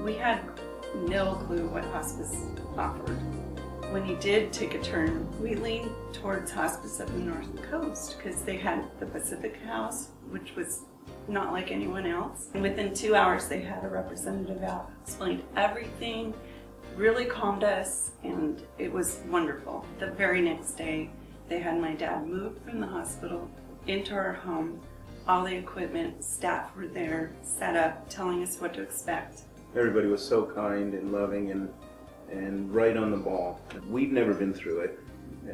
We had no clue what hospice offered. When he did take a turn, we leaned towards hospice of the North Coast because they had the Pacifica House, which was not like anyone else. And within 2 hours, they had a representative out, explained everything, really calmed us, and it was wonderful. The very next day, they had my dad moved from the hospital into our home. All the equipment, staff were there, set up, telling us what to expect. Everybody was so kind and loving and right on the ball. We've never been through it,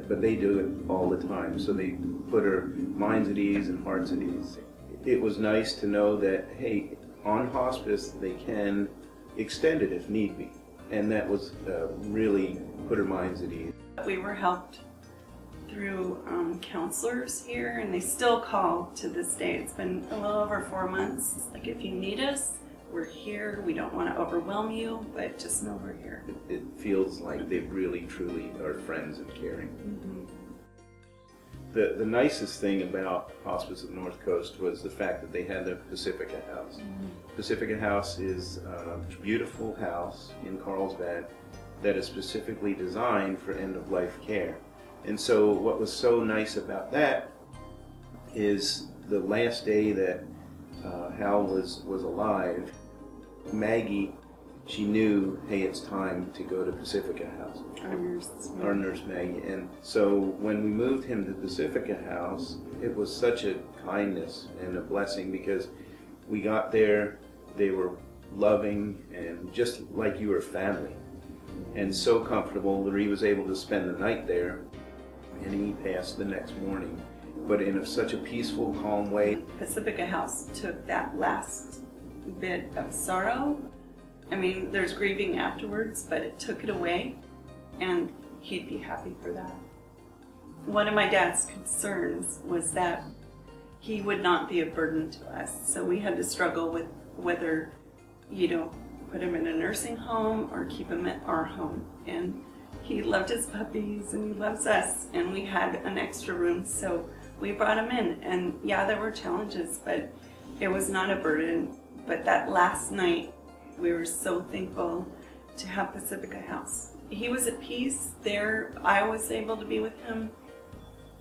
but they do it all the time. So they put our minds at ease and hearts at ease. It was nice to know that, hey, on hospice they can extend it if need be. And that was really put our minds at ease. We were helped through counselors here, and they still call to this day. It's been a little over 4 months. Like, if you need us, we're here. We don't want to overwhelm you, but just know we're here. It feels like they really, truly are friends and caring. Mm-hmm. The nicest thing about Hospice of the North Coast was the fact that they had the Pacifica House. Mm-hmm. Pacifica House is a beautiful house in Carlsbad that is specifically designed for end-of-life care. And so what was so nice about that is the last day that Hal was alive, Maggie, she knew, hey, it's time to go to Pacifica House. Our nurse Maggie. And so when we moved him to Pacifica House, it was such a kindness and a blessing because we got there, they were loving and just like you were family. And so comfortable that he was able to spend the night there, and he passed the next morning, but in such a peaceful, calm way. Pacifica House took that last bit of sorrow. I mean, there's grieving afterwards, but it took it away, and he'd be happy for that. One of my dad's concerns was that he would not be a burden to us, so we had to struggle with whether, put him in a nursing home or keep him at our home. And he loved his puppies and he loves us, and we had an extra room, so we brought him in. And yeah, there were challenges, but it was not a burden. But that last night, we were so thankful to have Pacifica House. He was at peace there. I was able to be with him.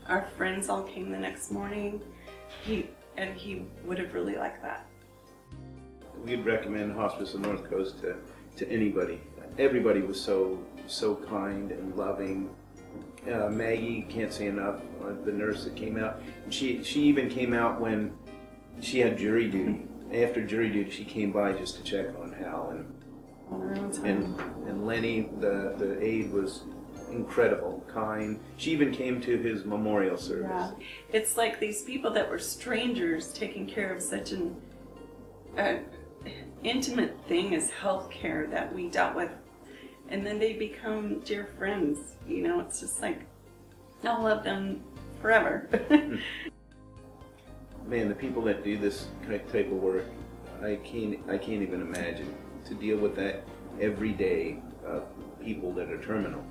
Our friends all came the next morning. He would have really liked that. We'd recommend Hospice of the North Coast to anybody. Everybody was so kind and loving. Maggie, can't say enough, the nurse that came out. She even came out when she had jury duty. After jury duty, she came by just to check on Hal. And Lenny, the aide, was incredible, kind. She even came to his memorial service. Yeah. It's like these people that were strangers taking care of such an intimate thing as health care that we dealt with. And then they become dear friends. It's just like, I'll love them forever. Man, the people that do this type of work, I can't even imagine to deal with that every day of people that are terminal,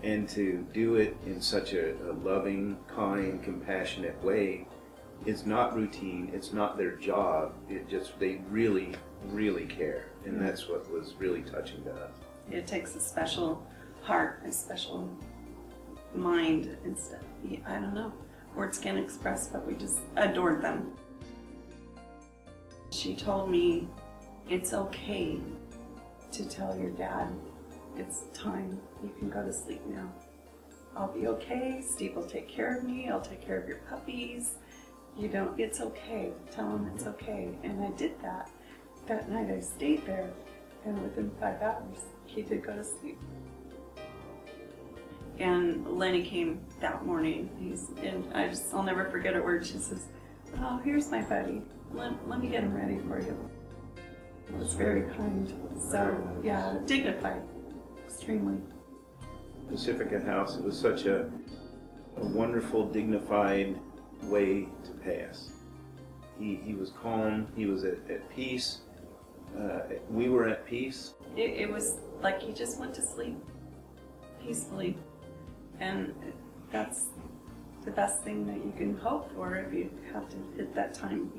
and to do it in such a loving, kind, compassionate way. It's not routine. It's not their job. They really, really care, and that's what was really touching to us. It takes a special heart, a special mind, and stuff. I don't know. Words can't express, but we just adored them. She told me, it's okay to tell your dad it's time. You can go to sleep now. I'll be okay. Steve will take care of me. I'll take care of your puppies. It's okay. Tell him it's okay. And I did that. That night I stayed there, and within 5 hours, he did go to sleep. And Lenny came that morning, I'll never forget a word. She says, "Oh, here's my buddy. Let me get him ready for you." It was very kind. So, yeah, dignified, extremely. Pacifica House, it was such a wonderful, dignified way to pass. He was calm, he was at peace. We were at peace. It was like he just went to sleep peacefully. And that's the best thing that you can hope for if you have to hit that time,